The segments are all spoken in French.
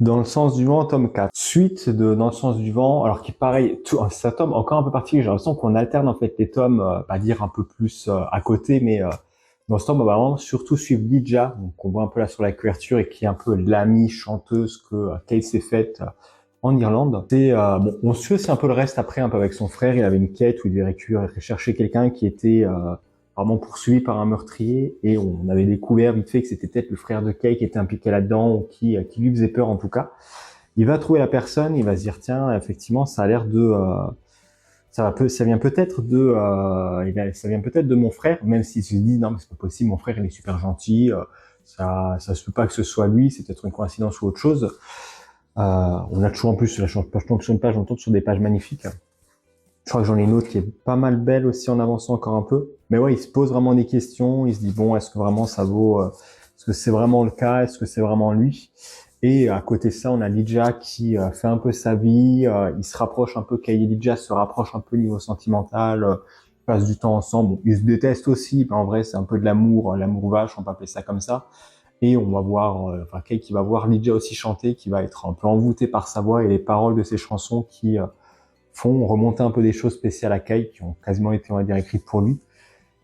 Dans le sens du vent, tome 4. Suite de Dans le sens du vent, alors qui pareil, c'est un tome encore un peu particulier, j'ai l'impression qu'on alterne en fait les tomes, pas dire un peu plus à côté, mais dans ce tome, on va vraiment surtout suivre Lydia, donc on voit un peu là sur la couverture, et qui est un peu l'amie chanteuse que Kate s'est faite en Irlande. C'est bon, on suit aussi un peu le reste après, un peu avec son frère, il avait une quête où il devait rechercher quelqu'un qui était vraiment poursuivi par un meurtrier, et on avait découvert vite fait que c'était peut-être le frère de Kay qui était impliqué là-dedans, ou qui lui faisait peur en tout cas. Il va trouver la personne, il va se dire tiens, effectivement, ça a l'air de ça vient peut-être de ça vient peut-être de mon frère, même s'il se dit non mais c'est pas possible, mon frère il est super gentil, ça se peut pas que ce soit lui, c'est peut-être une coïncidence ou autre chose. On a toujours en plus la change sur une page, on tombe sur des pages magnifiques. Je crois que j'en ai une autre qui est pas mal belle aussi en avançant encore un peu. Mais ouais, il se pose vraiment des questions. Il se dit bon, est-ce que vraiment ça vaut, est-ce que c'est vraiment le cas, est-ce que c'est vraiment lui? Et à côté de ça, on a Lydia qui fait un peu sa vie. Il se rapproche un peu, Kay et Lydia se rapprochent un peu au niveau sentimental. Ils passent du temps ensemble. Bon, ils se détestent aussi. Mais en vrai, c'est un peu de l'amour, l'amour vache, on peut appeler ça comme ça. Et on va voir, enfin Kay qui va voir Lydia aussi chanter, qui va être un peu envoûtée par sa voix et les paroles de ses chansons qui font remonter un peu des choses spéciales à Kai, qui ont quasiment été, on va dire, écrites pour lui.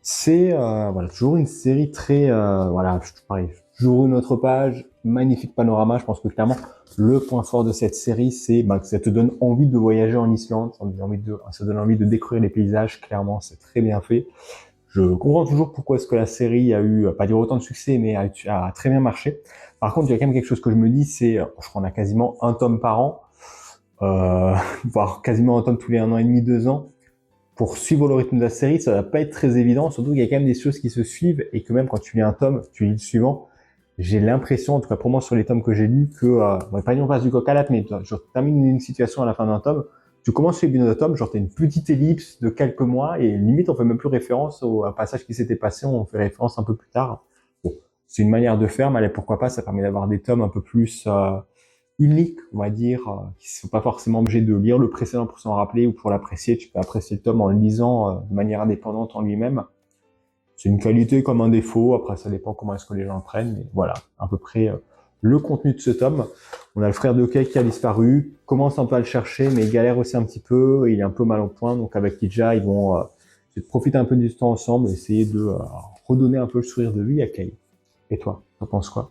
C'est voilà, toujours une série très voilà, pareil, toujours une autre page, magnifique panorama. Je pense que clairement le point fort de cette série, c'est que ça te donne envie de voyager en Islande, ça donne envie de découvrir les paysages. Clairement, c'est très bien fait. Je comprends toujours pourquoi est-ce que la série a eu, pas dire autant de succès, mais a très bien marché. Par contre, il y a quand même quelque chose que je me dis, c'est, je crois qu'on a quasiment un tome par an, euh, voire quasiment un tome tous les 1 an et demi, 2 ans. Pour suivre le rythme de la série, ça va pas être très évident, surtout qu'il y a quand même des choses qui se suivent et que même quand tu lis un tome, tu lis le suivant. J'ai l'impression, en tout cas pour moi sur les tomes que j'ai lus, que, on va pas dire on passe du coq à l'âne, mais genre, tu termines une situation à la fin d'un tome, tu commences sur une autre tome, genre t'as une petite ellipse de quelques mois et limite on fait même plus référence au passage qui s'était passé, on fait référence un peu plus tard. Bon, c'est une manière de faire, mais allez, pourquoi pas, ça permet d'avoir des tomes un peu plus uniques, on va dire, qui ne sont pas forcément obligés de lire le précédent pour s'en rappeler ou pour l'apprécier. Tu peux apprécier le tome en le lisant de manière indépendante en lui-même. C'est une qualité comme un défaut. Après, ça dépend comment est-ce que les gens le prennent. Mais voilà, à peu près le contenu de ce tome. On a le frère de Kay qui a disparu, commence un peu à le chercher, mais il galère aussi un petit peu. Il est un peu mal au point. Donc avec Ija, ils vont profiter un peu du temps ensemble, essayer de redonner un peu le sourire de vie à Kay. Et toi, t'en penses quoi?